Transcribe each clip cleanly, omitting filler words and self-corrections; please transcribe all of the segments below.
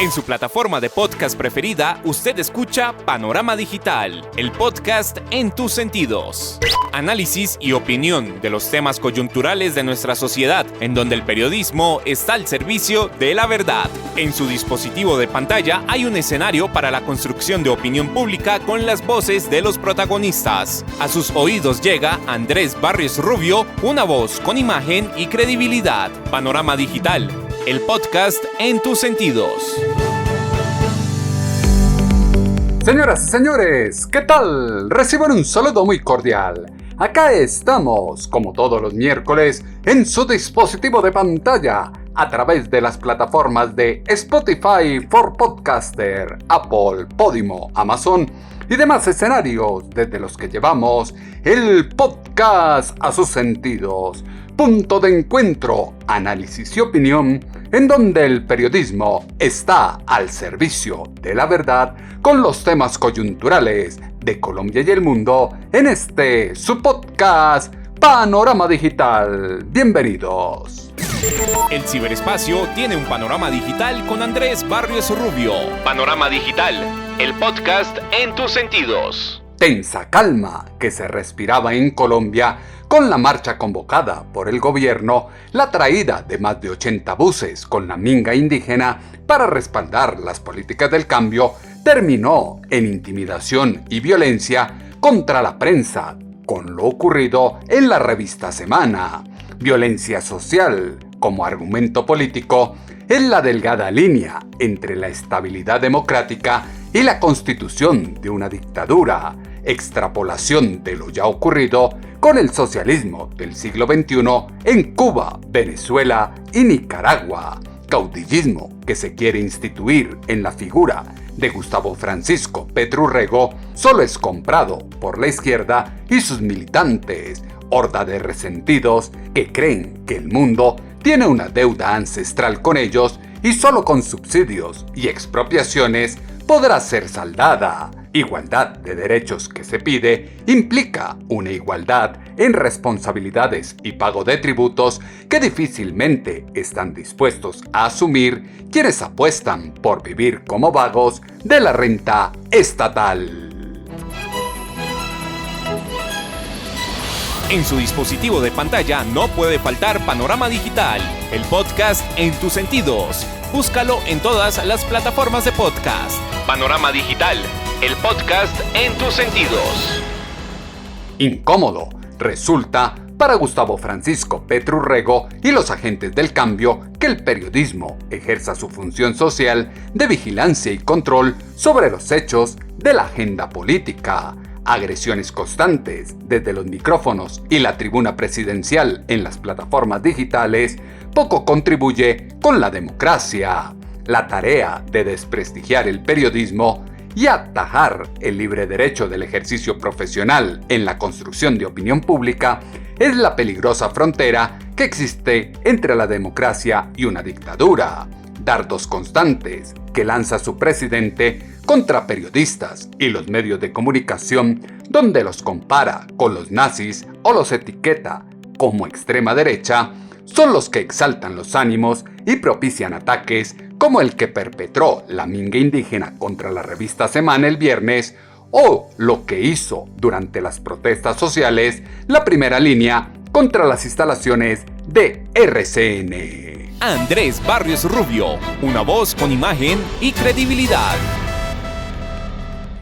En su plataforma de podcast preferida, usted escucha Panorama Digital, el podcast en tus sentidos. Análisis y opinión de los temas coyunturales de nuestra sociedad, en donde el periodismo está al servicio de la verdad. En su dispositivo de pantalla hay un escenario para la construcción de opinión pública con las voces de los protagonistas. A sus oídos llega Andrés Barrios Rubio, una voz con imagen y credibilidad. Panorama Digital, el podcast en tus sentidos. Señoras y señores, ¿qué tal? Reciban un saludo muy cordial. Acá estamos, como todos los miércoles, en su dispositivo de pantalla, a través de las plataformas de Spotify for Podcaster, Apple, Podimo, Amazon y demás escenarios desde los que llevamos el podcast a sus sentidos. Punto de encuentro, análisis y opinión, en donde el periodismo está al servicio de la verdad con los temas coyunturales de Colombia y el mundo en su podcast Panorama Digital. Bienvenidos. El ciberespacio tiene un panorama digital con Andrés Barrios Rubio. Panorama Digital, el podcast en tus sentidos. Tensa calma que se respiraba en Colombia con la marcha convocada por el gobierno, la traída de más de 80 buses con la minga indígena para respaldar las políticas del cambio, terminó en intimidación y violencia contra la prensa, con lo ocurrido en la revista Semana. Violencia social como argumento político es la delgada línea entre la estabilidad democrática y la constitución de una dictadura, extrapolación de lo ya ocurrido con el socialismo del siglo XXI en Cuba, Venezuela y Nicaragua, caudillismo que se quiere instituir en la figura de Gustavo Francisco Petro Urrego solo es comprado por la izquierda y sus militantes, horda de resentidos que creen que el mundo tiene una deuda ancestral con ellos y solo con subsidios y expropiaciones podrá ser saldada. Igualdad de derechos que se pide implica una igualdad en responsabilidades y pago de tributos que difícilmente están dispuestos a asumir quienes apuestan por vivir como vagos de la renta estatal. En su dispositivo de pantalla no puede faltar Panorama Digital, el podcast en tus sentidos. Búscalo en todas las plataformas de podcast. Panorama Digital, el podcast en tus sentidos. Incómodo resulta para Gustavo Francisco Petro Urrego y los agentes del cambio que el periodismo ejerza su función social de vigilancia y control sobre los hechos de la agenda política. Agresiones constantes desde los micrófonos y la tribuna presidencial en las plataformas digitales poco contribuye con la democracia. La tarea de desprestigiar el periodismo y atajar el libre derecho del ejercicio profesional en la construcción de opinión pública es la peligrosa frontera que existe entre la democracia y una dictadura. Dardos constantes que lanza su presidente contra periodistas y los medios de comunicación, donde los compara con los nazis o los etiqueta como extrema derecha, son los que exaltan los ánimos y propician ataques como el que perpetró la minga indígena contra la revista Semana el viernes, o lo que hizo durante las protestas sociales la Primera Línea contra las instalaciones de RCN. Andrés Barrios Rubio, una voz con imagen y credibilidad.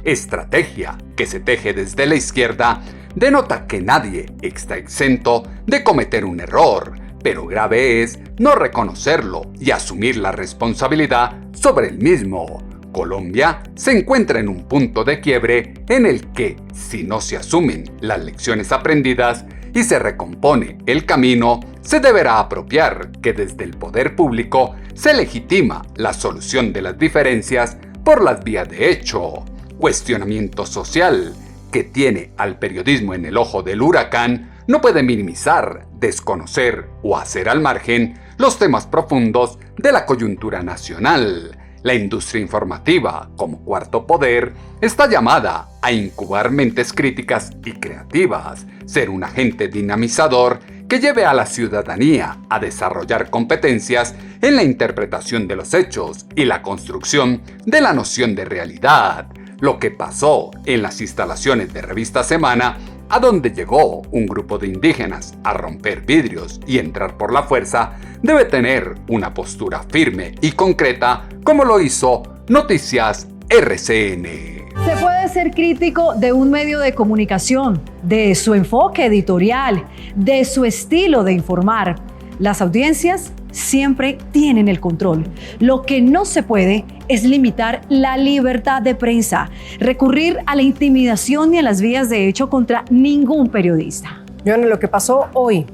Estrategia que se teje desde la izquierda denota que nadie está exento de cometer un error, pero grave es no reconocerlo y asumir la responsabilidad sobre el mismo. Colombia se encuentra en un punto de quiebre en el que, si no se asumen las lecciones aprendidas y se recompone el camino, se deberá apropiar que desde el poder público se legitima la solución de las diferencias por las vías de hecho. Cuestionamiento social que tiene al periodismo en el ojo del huracán no puede minimizar, desconocer o hacer al margen los temas profundos de la coyuntura nacional. La industria informativa, como cuarto poder, está llamada a incubar mentes críticas y creativas, ser un agente dinamizador que lleve a la ciudadanía a desarrollar competencias en la interpretación de los hechos y la construcción de la noción de realidad. Lo que pasó en las instalaciones de Revista Semana, a donde llegó un grupo de indígenas a romper vidrios y entrar por la fuerza, debe tener una postura firme y concreta, como lo hizo Noticias RCN. Se puede ser crítico de un medio de comunicación, de su enfoque editorial, de su estilo de informar. Las audiencias siempre tienen el control. Lo que no se puede es limitar la libertad de prensa, recurrir a la intimidación ni a las vías de hecho contra ningún periodista. Joana, lo que pasó hoy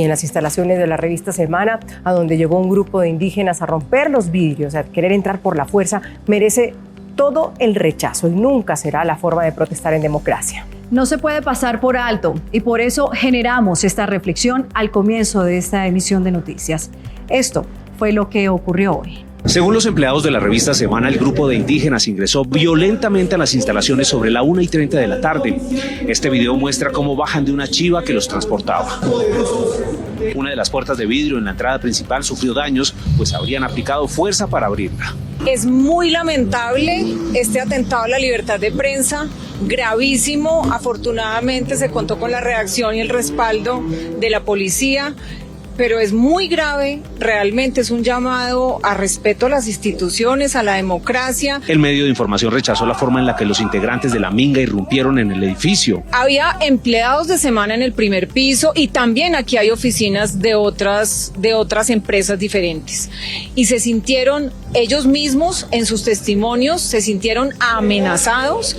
en las instalaciones de la Revista Semana, a donde llegó un grupo de indígenas a romper los vidrios, a querer entrar por la fuerza, merece todo el rechazo y nunca será la forma de protestar en democracia. No se puede pasar por alto y por eso generamos esta reflexión al comienzo de esta emisión de noticias. Esto fue lo que ocurrió hoy. Según los empleados de la Revista Semana, el grupo de indígenas ingresó violentamente a las instalaciones sobre la 1:30 de la tarde. Este video muestra cómo bajan de una chiva que los transportaba. Una de las puertas de vidrio en la entrada principal sufrió daños, pues habrían aplicado fuerza para abrirla. Es muy lamentable este atentado a la libertad de prensa, gravísimo. Afortunadamente se contó con la reacción y el respaldo de la policía, pero es muy grave, realmente es un llamado a respeto a las instituciones, a la democracia. El medio de información rechazó la forma en la que los integrantes de la Minga irrumpieron en el edificio. Había empleados de Semana en el primer piso y también aquí hay oficinas de otras empresas diferentes. Y se sintieron ellos mismos en sus testimonios, se sintieron amenazados,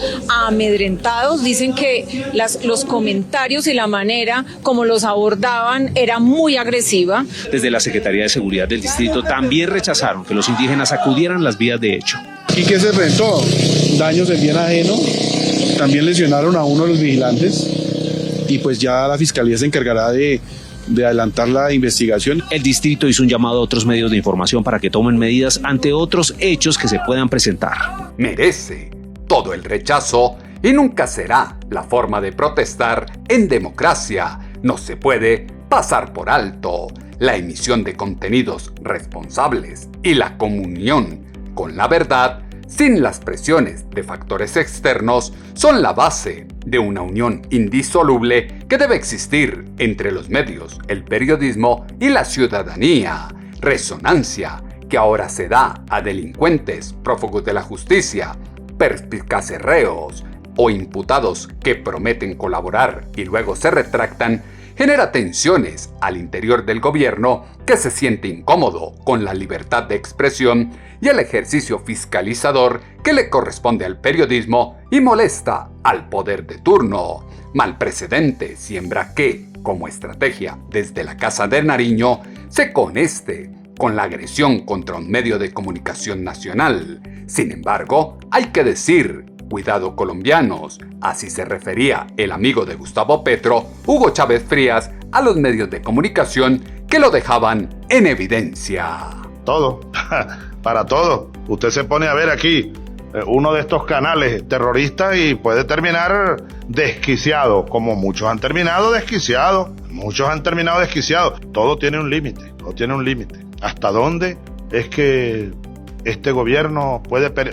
amedrentados. Dicen que los comentarios y la manera como los abordaban era muy agresiva. Desde la Secretaría de Seguridad del distrito también rechazaron que los indígenas acudieran a las vías de hecho. ¿Y qué se rentó? Daños del bien ajeno, también lesionaron a uno de los vigilantes y pues ya la Fiscalía se encargará de adelantar la investigación. El distrito hizo un llamado a otros medios de información para que tomen medidas ante otros hechos que se puedan presentar. Merece todo el rechazo y nunca será la forma de protestar en democracia. No se puede pasar por alto la emisión de contenidos responsables y la comunión con la verdad sin las presiones de factores externos son la base de una unión indisoluble que debe existir entre los medios, el periodismo y la ciudadanía. Resonancia que ahora se da a delincuentes, prófugos de la justicia, perspicaces reos o imputados que prometen colaborar y luego se retractan, genera tensiones al interior del gobierno que se siente incómodo con la libertad de expresión y el ejercicio fiscalizador que le corresponde al periodismo y molesta al poder de turno. Mal precedente siembra que, como estrategia desde la Casa de Nariño, se coneste con la agresión contra un medio de comunicación nacional. Sin embargo, hay que decir: cuidado colombianos, así se refería el amigo de Gustavo Petro, Hugo Chávez Frías, a los medios de comunicación que lo dejaban en evidencia. Todo, para todo. Usted se pone a ver aquí uno de estos canales terroristas y puede terminar desquiciado, como muchos han terminado desquiciados. Todo tiene un límite, ¿Hasta dónde es que este gobierno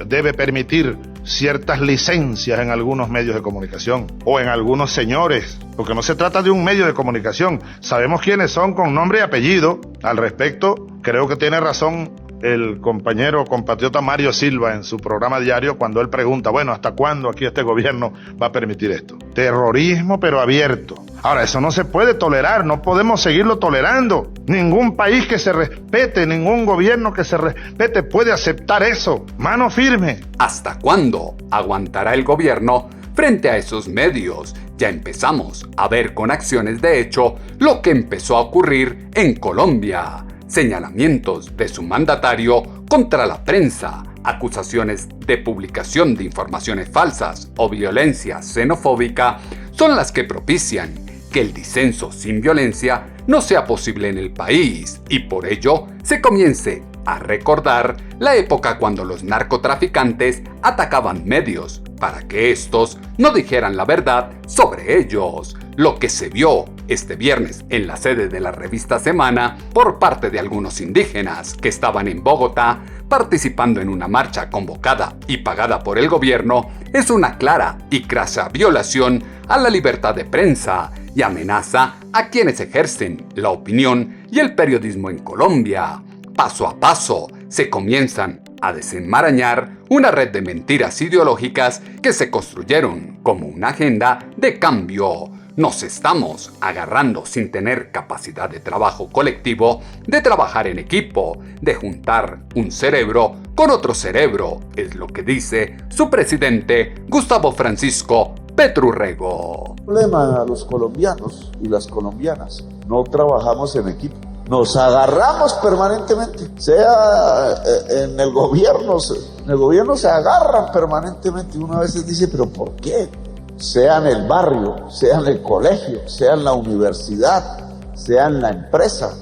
debe permitir ciertas licencias en algunos medios de comunicación o en algunos señores? Porque no se trata de un medio de comunicación. Sabemos quiénes son con nombre y apellido. Al respecto, creo que tiene razón el compatriota Mario Silva en su programa diario cuando él pregunta, bueno, ¿hasta cuándo aquí este gobierno va a permitir esto? Terrorismo, pero abierto. Ahora, eso no se puede tolerar, no podemos seguirlo tolerando. Ningún país que se respete, ningún gobierno que se respete puede aceptar eso. Mano firme. ¿Hasta cuándo aguantará el gobierno frente a esos medios? Ya empezamos a ver con acciones de hecho lo que empezó a ocurrir en Colombia. Señalamientos de su mandatario contra la prensa, acusaciones de publicación de informaciones falsas o violencia xenofóbica son las que propician que el disenso sin violencia no sea posible en el país y por ello se comience a recordar la época cuando los narcotraficantes atacaban medios para que estos no dijeran la verdad sobre ellos. lo que se vio este viernes en la sede de la revista Semana por parte de algunos indígenas que estaban en Bogotá participando en una marcha convocada y pagada por el gobierno es una clara y crasa violación a la libertad de prensa y amenaza a quienes ejercen la opinión y el periodismo en Colombia. Paso a paso se comienzan a desenmarañar una red de mentiras ideológicas que se construyeron como una agenda de cambio. Nos estamos agarrando sin tener capacidad de trabajo colectivo, de trabajar en equipo, de juntar un cerebro con otro cerebro, es lo que dice su presidente Gustavo Francisco Petru-Rego. El problema a los colombianos y las colombianas, no trabajamos en equipo. Nos agarramos permanentemente, sea en el gobierno se agarran permanentemente. Uno a veces dice, ¿pero por qué? Sea en el barrio, sea en el colegio, sea en la universidad, sea en la empresa,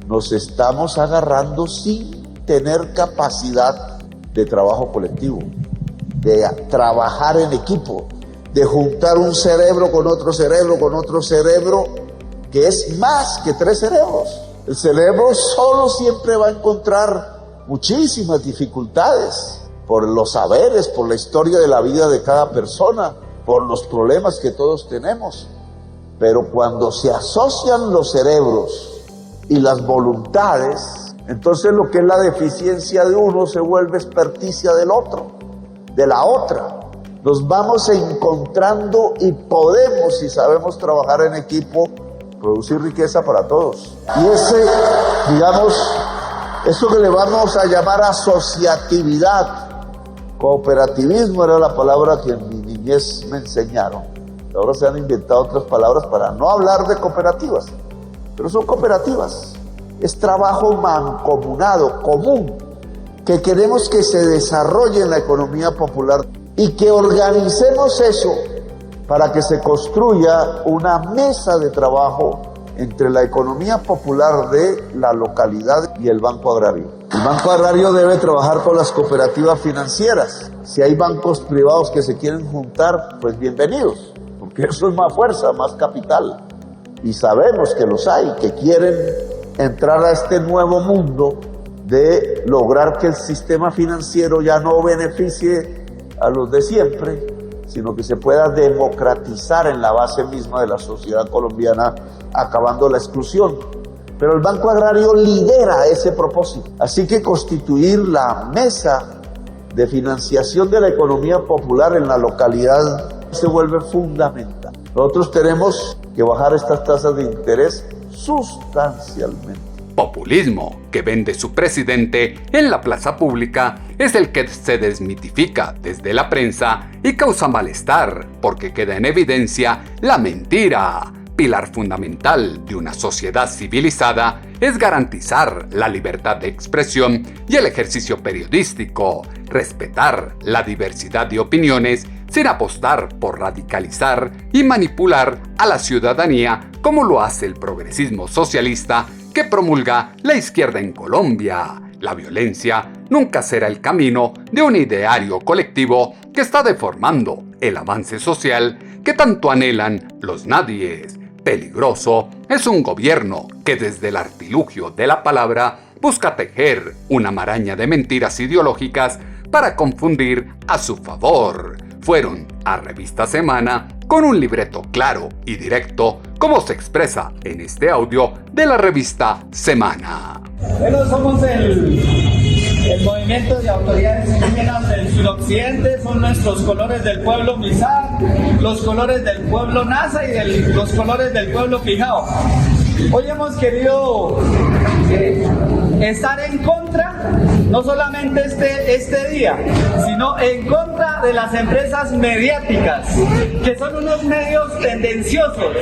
nos estamos agarrando sin tener capacidad de trabajo colectivo, de trabajar en equipo, de juntar un cerebro con otro cerebro, que es más que 3 cerebros. El cerebro solo siempre va a encontrar muchísimas dificultades por los saberes, por la historia de la vida de cada persona, por los problemas que todos tenemos. Pero cuando se asocian los cerebros y las voluntades, entonces lo que es la deficiencia de uno se vuelve experticia del otro, de la otra. Nos vamos encontrando y podemos, si sabemos trabajar en equipo, producir riqueza para todos. Y eso que le vamos a llamar asociatividad, cooperativismo era la palabra que en mi niñez me enseñaron. Ahora se han inventado otras palabras para no hablar de cooperativas, pero son cooperativas. Es trabajo mancomunado, común, que queremos que se desarrolle en la economía popular y que organicemos eso para que se construya una mesa de trabajo entre la economía popular de la localidad y el Banco Agrario. El Banco Agrario debe trabajar con las cooperativas financieras. Si hay bancos privados que se quieren juntar, pues bienvenidos, porque eso es más fuerza, más capital. Y sabemos que los hay, que quieren entrar a este nuevo mundo de lograr que el sistema financiero ya no beneficie a los de siempre, sino que se pueda democratizar en la base misma de la sociedad colombiana, acabando la exclusión. Pero el Banco Agrario lidera ese propósito. Así que constituir la mesa de financiación de la economía popular en la localidad se vuelve fundamental. Nosotros tenemos que bajar estas tasas de interés sustancialmente. Populismo que vende su presidente en la plaza pública es el que se desmitifica desde la prensa y causa malestar porque queda en evidencia la mentira. Pilar fundamental de una sociedad civilizada es garantizar la libertad de expresión y el ejercicio periodístico, respetar la diversidad de opiniones sin apostar por radicalizar y manipular a la ciudadanía como lo hace el progresismo socialista que promulga la izquierda en Colombia. La violencia nunca será el camino de un ideario colectivo que está deformando el avance social que tanto anhelan los nadies. Peligroso es un gobierno que desde el artilugio de la palabra busca tejer una maraña de mentiras ideológicas para confundir a su favor. Fueron a Revista Semana con un libreto claro y directo, como se expresa en este audio de la Revista Semana. Bueno, somos el movimiento de autoridades indígenas del suroccidente, son nuestros colores del pueblo Misak, los colores del pueblo Nasa y los colores del pueblo Pijao. Hoy hemos querido estar en contra, no solamente este día, sino en contra de las empresas mediáticas, que son unos medios tendenciosos.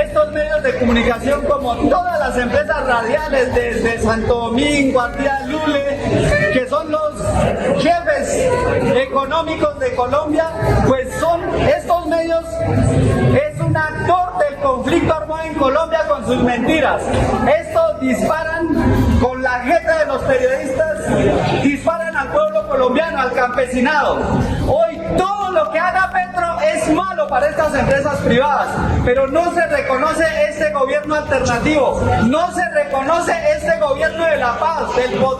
Estos medios de comunicación, como todas las empresas radiales desde Santo Domingo a Tía Lule, que son los jefes económicos de Colombia, pues son estos medios, es un actor del conflicto armado en Colombia con sus mentiras. Estos disparan con la jeta de los periodistas, disparan al pueblo colombiano, al campesinado. Hoy todo lo que haga Petro es malo para estas empresas privadas. pero no se reconoce este gobierno alternativo, no se reconoce este gobierno de la paz,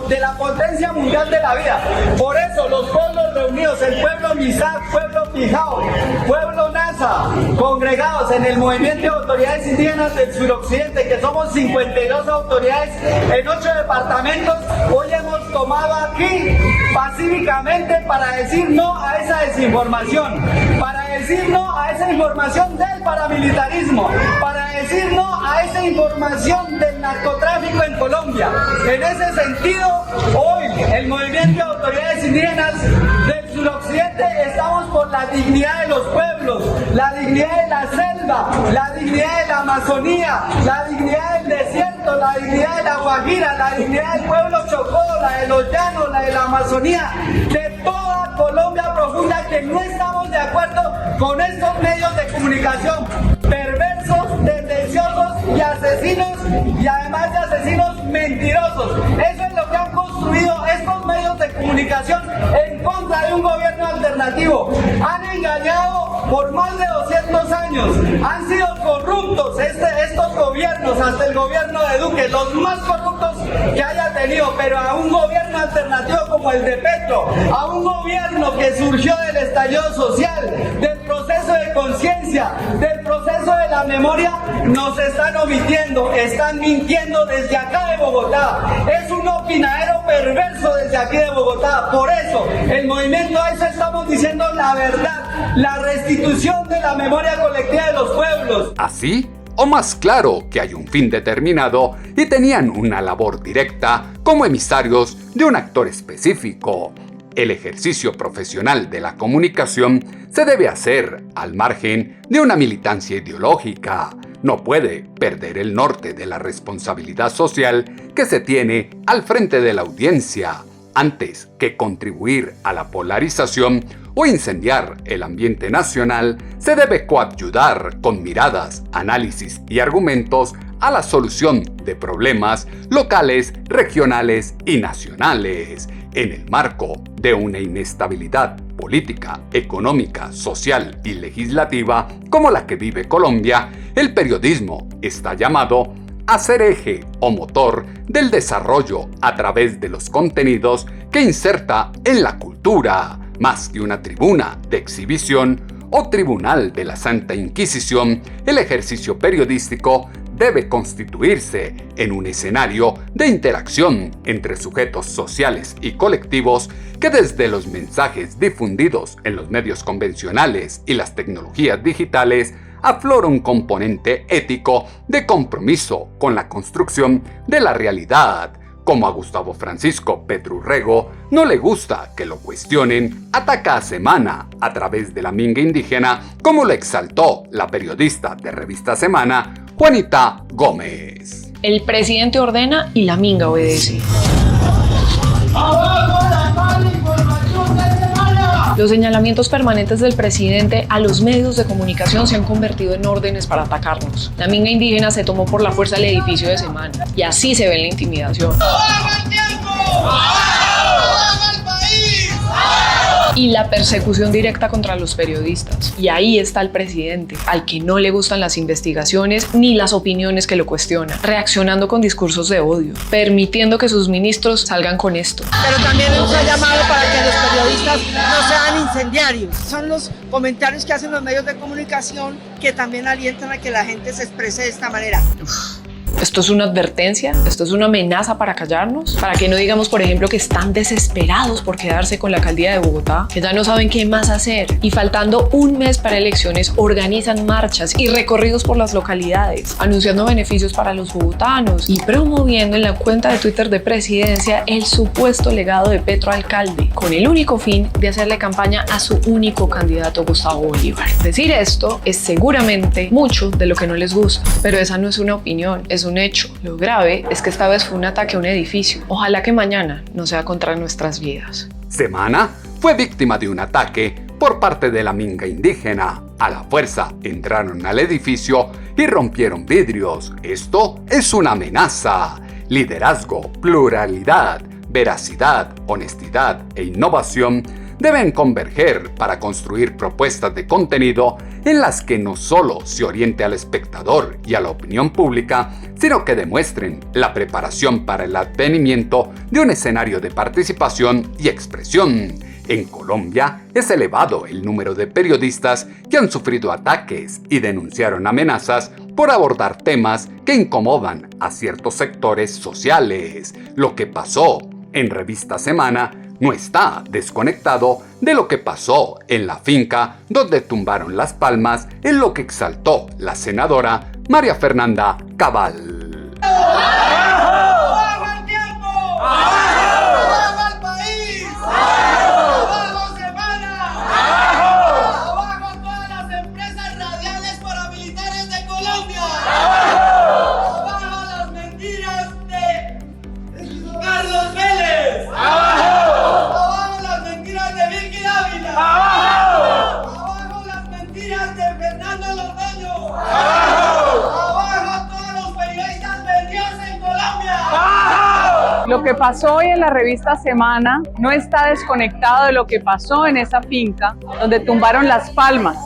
de la potencia mundial de la vida. Por eso los pueblos reunidos, el pueblo Misak, pueblo Pijao, pueblo Nasa, congregados en el movimiento de autoridades indígenas del suroccidente, que somos 52 autoridades en 8 departamentos, hoy hemos tomado aquí pacíficamente para decir no a esa desinformación, para decir no a esa información del paramilitarismo, para decir no a esa información del narcotráfico en Colombia. En ese sentido, hoy el movimiento de autoridades indígenas del suroccidente estamos por la dignidad de los pueblos, la dignidad de la selva, la dignidad de la Amazonía, la dignidad del desierto, la dignidad de la Guajira, la dignidad del pueblo Chocó, la de los llanos, la de la Amazonía, de toda Colombia profunda, que no estamos de acuerdo con estos medios de comunicación perversos, tendenciosos y asesinos, y además de asesinos mentirosos. Eso es lo que han construido estos medios de comunicación en contra de un gobierno alternativo. Han engañado por más de 200 años, han sido corruptos estos gobiernos, hasta el gobierno de Duque, los más corruptos que haya tenido, pero a un gobierno alternativo como el de Petro, a un gobierno que surgió del estallido social, del proceso de conciencia, del proceso de la memoria, nos están omitiendo, están mintiendo desde acá de Bogotá. Es un opinadero perverso desde aquí de Bogotá. Por eso, el movimiento, a eso estamos diciendo la verdad, la restitución de la memoria colectiva de los pueblos. Así o más claro que hay un fin determinado y tenían una labor directa como emisarios de un actor específico. El ejercicio profesional de la comunicación se debe hacer al margen de una militancia ideológica. No puede perder el norte de la responsabilidad social que se tiene al frente de la audiencia, antes que contribuir a la polarización o incendiar el ambiente nacional. Se debe coadyudar con miradas, análisis y argumentos a la solución de problemas locales, regionales y nacionales. En el marco de una inestabilidad política, económica, social y legislativa como la que vive Colombia, el periodismo está llamado a ser eje o motor del desarrollo a través de los contenidos que inserta en la cultura, más que una tribuna de exhibición o tribunal de la Santa Inquisición. El ejercicio periodístico debe constituirse en un escenario de interacción entre sujetos sociales y colectivos que, desde los mensajes difundidos en los medios convencionales y las tecnologías digitales, aflora un componente ético de compromiso con la construcción de la realidad. Como a Gustavo Francisco Petrurrego no le gusta que lo cuestionen, ataca a Semana a través de la minga indígena, como lo exaltó la periodista de Revista Semana, Juanita Gómez. El presidente ordena y la minga obedece. Los señalamientos permanentes del presidente a los medios de comunicación se han convertido en órdenes para atacarnos. La minga indígena se tomó por la fuerza el edificio de Semana y así se ve la intimidación. Y la persecución directa contra los periodistas. Y ahí está el presidente, al que no le gustan las investigaciones ni las opiniones que lo cuestionan, reaccionando con discursos de odio, permitiendo que sus ministros salgan con esto. Pero también nos ha llamado para que los periodistas no sean incendiarios. Son los comentarios que hacen los medios de comunicación que también alientan a que la gente se exprese de esta manera. ¿Esto es una advertencia? ¿Esto es una amenaza para callarnos? Para que no digamos, por ejemplo, que están desesperados por quedarse con la alcaldía de Bogotá, que ya no saben qué más hacer y faltando un mes para elecciones organizan marchas y recorridos por las localidades, anunciando beneficios para los bogotanos y promoviendo en la cuenta de Twitter de Presidencia el supuesto legado de Petro alcalde, con el único fin de hacerle campaña a su único candidato, Gustavo Bolívar. Decir esto es seguramente mucho de lo que no les gusta, pero esa no es una opinión, es un hecho. Lo grave es que esta vez fue un ataque a un edificio. Ojalá que mañana no sea contra nuestras vidas. Semana fue víctima de un ataque por parte de la minga indígena. A la fuerza entraron al edificio y rompieron vidrios. Esto es una amenaza. Liderazgo, pluralidad, veracidad, honestidad e innovación deben converger para construir propuestas de contenido en las que no solo se oriente al espectador y a la opinión pública, sino que demuestren la preparación para el advenimiento de un escenario de participación y expresión. En Colombia es elevado el número de periodistas que han sufrido ataques y denunciaron amenazas por abordar temas que incomodan a ciertos sectores sociales. Lo que pasó en Revista Semana no está desconectado de lo que pasó en la finca donde tumbaron las palmas, en lo que exaltó la senadora María Fernanda Cabal. Lo que pasó hoy en la revista Semana no está desconectado de lo que pasó en esa finca donde tumbaron las palmas,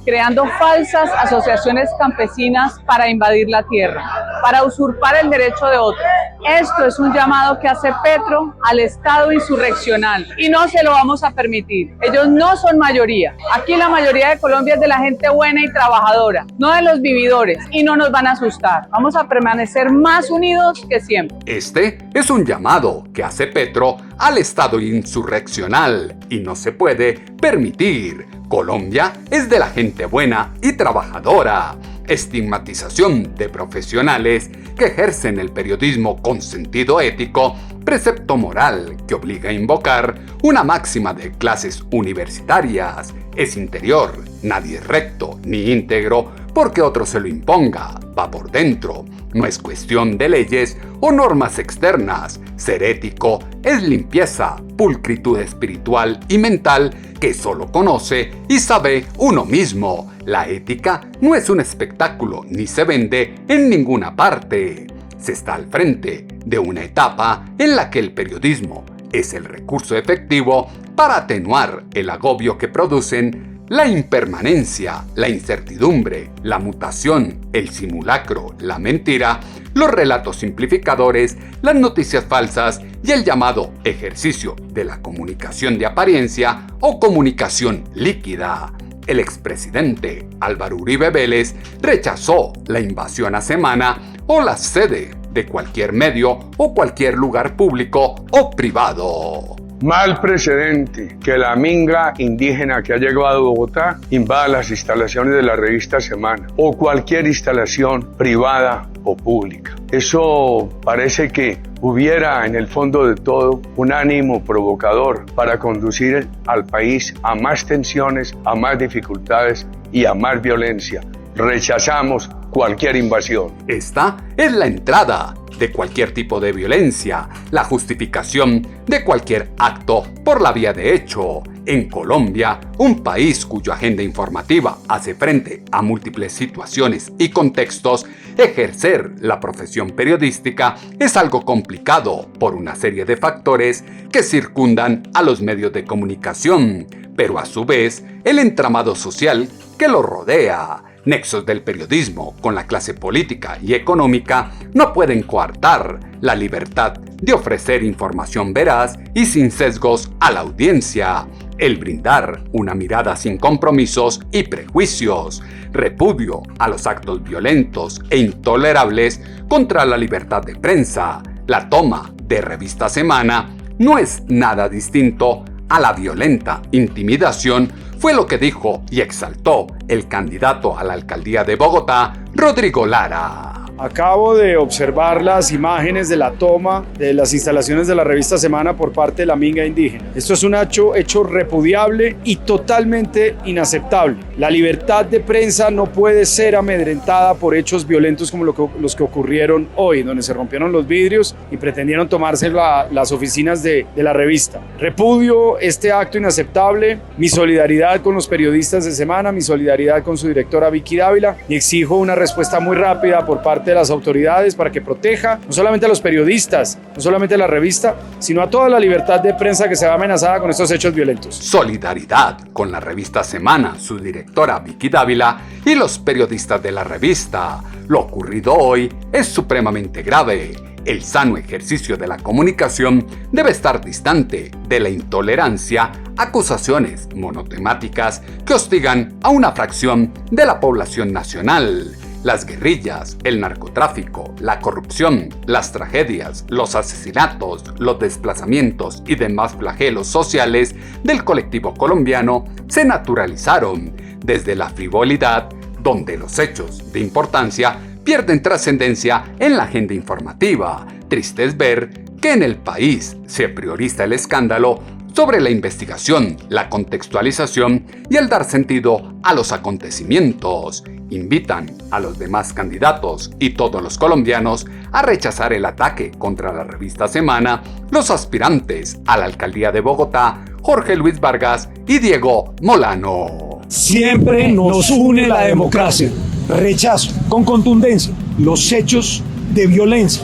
creando falsas asociaciones campesinas para invadir la tierra, para usurpar el derecho de otros. Esto es un llamado que hace Petro al Estado insurreccional y no se lo vamos a permitir. Ellos no son mayoría. Aquí la mayoría de Colombia es de la gente buena y trabajadora, no de los vividores, y no nos van a asustar. Vamos a permanecer más unidos que siempre. Este es un llamado que hace Petro al Estado insurreccional y no se puede permitir. Colombia es de la gente buena y trabajadora. Estigmatización de profesionales que ejercen el periodismo con sentido ético, precepto moral que obliga a invocar una máxima de clases universitarias. Es interior, nadie es recto ni íntegro porque otro se lo imponga, va por dentro. No es cuestión de leyes o normas externas. Ser ético es limpieza, pulcritud espiritual y mental que solo conoce y sabe uno mismo. La ética no es un espectáculo ni se vende en ninguna parte. Se está al frente de una etapa en la que el periodismo es el recurso efectivo para atenuar el agobio que producen la impermanencia, la incertidumbre, la mutación, el simulacro, la mentira, los relatos simplificadores, las noticias falsas y el llamado ejercicio de la comunicación de apariencia o comunicación líquida. El expresidente Álvaro Uribe Vélez rechazó la invasión a Semana o la sede de cualquier medio o cualquier lugar público o privado. Mal precedente que la minga indígena que ha llegado a Bogotá invada las instalaciones de la revista Semana o cualquier instalación privada o pública. Eso parece que hubiera en el fondo de todo un ánimo provocador para conducir al país a más tensiones, a más dificultades y a más violencia. Rechazamos cualquier invasión. Esta es la entrada de cualquier tipo de violencia, la justificación de cualquier acto por la vía de hecho. En Colombia, un país cuya agenda informativa hace frente a múltiples situaciones y contextos, ejercer la profesión periodística es algo complicado por una serie de factores que circundan a los medios de comunicación, pero a su vez el entramado social que lo rodea. Nexos del periodismo con la clase política y económica no pueden coartar la libertad de ofrecer información veraz y sin sesgos a la audiencia, el brindar una mirada sin compromisos y prejuicios, repudio a los actos violentos e intolerables contra la libertad de prensa. La toma de Revista Semana no es nada distinto a la violenta intimidación, fue lo que dijo y exaltó el candidato a la alcaldía de Bogotá, Rodrigo Lara. Acabo de observar las imágenes de la toma de las instalaciones de la revista Semana por parte de la minga indígena. Esto es un hecho repudiable y totalmente inaceptable. La libertad de prensa no puede ser amedrentada por hechos violentos como los que ocurrieron hoy, donde se rompieron los vidrios y pretendieron tomarse las oficinas de la revista. Repudio este acto inaceptable, mi solidaridad con los periodistas de Semana, mi solidaridad con su directora Vicky Dávila, y exijo una respuesta muy rápida por parte de las autoridades para que proteja no solamente a los periodistas, no solamente a la revista, sino a toda la libertad de prensa que se ve amenazada con estos hechos violentos. Solidaridad con la revista Semana, su directora Vicky Dávila y los periodistas de la revista. Lo ocurrido hoy es supremamente grave. El sano ejercicio de la comunicación debe estar distante de la intolerancia, acusaciones monotemáticas que hostigan a una fracción de la población nacional. Las guerrillas, el narcotráfico, la corrupción, las tragedias, los asesinatos, los desplazamientos y demás flagelos sociales del colectivo colombiano se naturalizaron desde la frivolidad, donde los hechos de importancia pierden trascendencia en la agenda informativa. Triste es ver que en el país se prioriza el escándalo sobre la investigación, la contextualización y el dar sentido a los acontecimientos. Invitan a los demás candidatos y todos los colombianos a rechazar el ataque contra la revista Semana, los aspirantes a la alcaldía de Bogotá, Jorge Luis Vargas y Diego Molano. Siempre nos une la democracia. Rechazo con contundencia los hechos de violencia,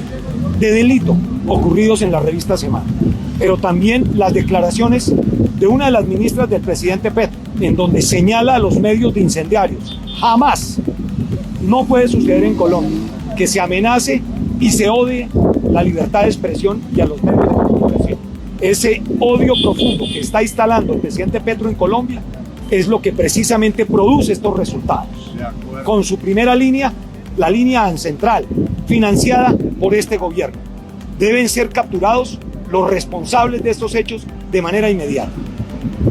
de delito ocurridos en la revista Semana, pero también las declaraciones de una de las ministras del presidente Petro, en donde señala a los medios de incendiarios. Jamás, no puede suceder en Colombia que se amenace y se odie la libertad de expresión y a los medios de comunicación. Ese odio profundo que está instalando el presidente Petro en Colombia es lo que precisamente produce estos resultados. Con su primera línea, la línea central, financiada por este gobierno. Deben ser capturados los responsables de estos hechos de manera inmediata.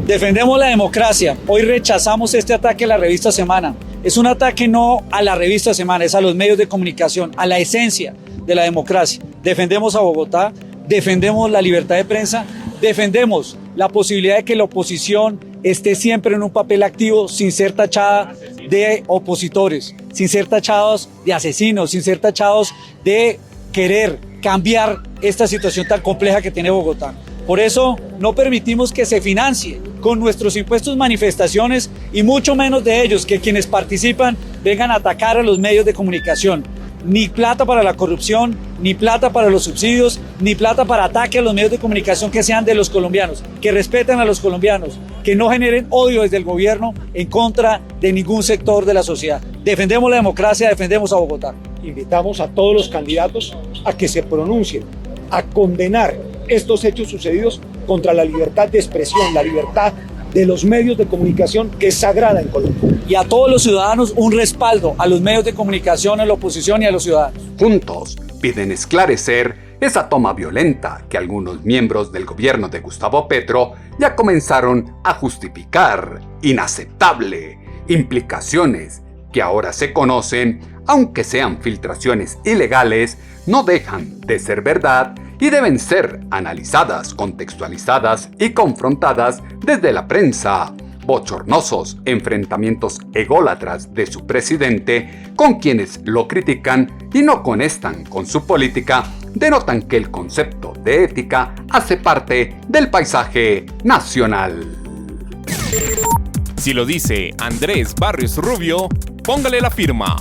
Defendemos la democracia. Hoy rechazamos este ataque a la revista Semana. Es un ataque no a la revista Semana, es a los medios de comunicación, a la esencia de la democracia. Defendemos a Bogotá, defendemos la libertad de prensa, defendemos la posibilidad de que la oposición esté siempre en un papel activo sin ser tachada de opositores, sin ser tachados de asesinos, sin ser tachados de querer cambiar esta situación tan compleja que tiene Bogotá. Por eso no permitimos que se financie con nuestros impuestos manifestaciones y mucho menos de ellos que quienes participan vengan a atacar a los medios de comunicación. Ni plata para la corrupción, ni plata para los subsidios, ni plata para ataque a los medios de comunicación que sean de los colombianos, que respeten a los colombianos, que no generen odio desde el gobierno en contra de ningún sector de la sociedad. Defendemos la democracia, defendemos a Bogotá. Invitamos a todos los candidatos a que se pronuncien, a condenar estos hechos sucedidos contra la libertad de expresión, la libertad de los medios de comunicación que es sagrada en Colombia. Y a todos los ciudadanos un respaldo a los medios de comunicación, a la oposición y a los ciudadanos. Juntos piden esclarecer esa toma violenta que algunos miembros del gobierno de Gustavo Petro ya comenzaron a justificar. Inaceptable. Implicaciones que ahora se conocen, aunque sean filtraciones ilegales, no dejan de ser verdad y deben ser analizadas, contextualizadas y confrontadas desde la prensa. Bochornosos enfrentamientos ególatras de su presidente con quienes lo critican y no conectan con su política denotan que el concepto de ética hace parte del paisaje nacional. Si lo dice Andrés Barrios Rubio, póngale la firma.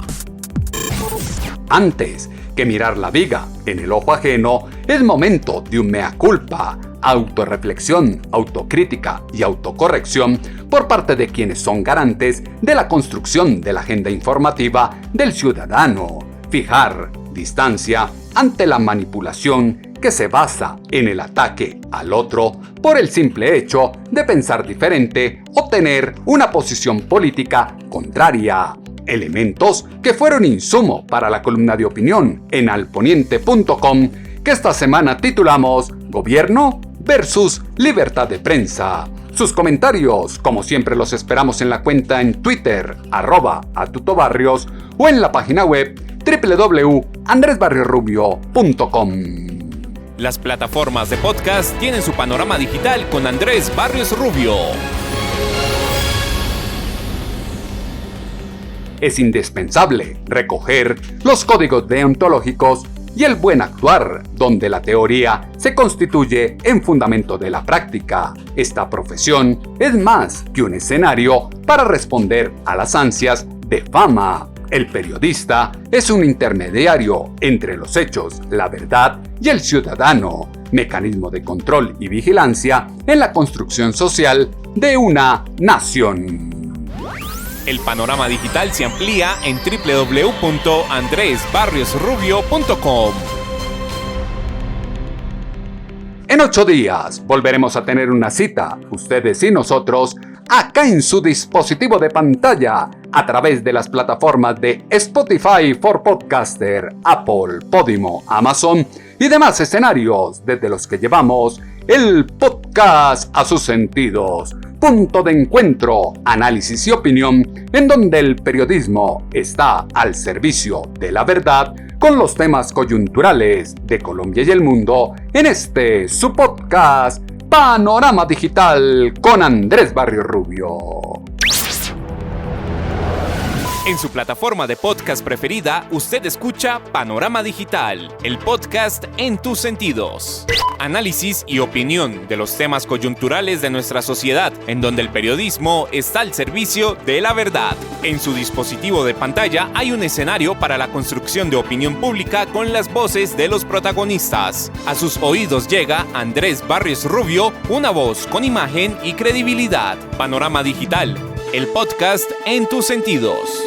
Antes que mirar la viga en el ojo ajeno, es momento de un mea culpa, autorreflexión, autocrítica y autocorrección por parte de quienes son garantes de la construcción de la agenda informativa del ciudadano. Fijar distancia ante la manipulación que se basa en el ataque al otro por el simple hecho de pensar diferente o tener una posición política contraria. Elementos que fueron insumo para la columna de opinión en alponiente.com que esta semana titulamos Gobierno versus Libertad de Prensa. Sus comentarios, como siempre, los esperamos en la cuenta en Twitter, @atutobarrios, o en la página web www.andresbarriosrubio.com. Las plataformas de podcast tienen su panorama digital con Andrés Barrios Rubio. es indispensable recoger los códigos deontológicos y el buen actuar, donde la teoría se constituye en fundamento de la práctica. Esta profesión es más que un escenario para responder a las ansias de fama. El periodista es un intermediario entre los hechos, la verdad y el ciudadano, mecanismo de control y vigilancia en la construcción social de una nación. El panorama digital se amplía en www.andresbarriosrubio.com. En 8 días volveremos a tener una cita, ustedes y nosotros, acá en su dispositivo de pantalla, a través de las plataformas de Spotify for Podcaster, Apple, Podimo, Amazon y demás escenarios desde los que llevamos el podcast a sus sentidos. Punto de encuentro, análisis y opinión, en donde el periodismo está al servicio de la verdad con los temas coyunturales de Colombia y el mundo en este su podcast Panorama Digital con Andrés Barrios Rubio. En su plataforma de podcast preferida, usted escucha Panorama Digital, el podcast en tus sentidos. Análisis y opinión de los temas coyunturales de nuestra sociedad, en donde el periodismo está al servicio de la verdad. En su dispositivo de pantalla hay un escenario para la construcción de opinión pública con las voces de los protagonistas. A sus oídos llega Andrés Barrios Rubio, una voz con imagen y credibilidad. Panorama Digital, el podcast en tus sentidos.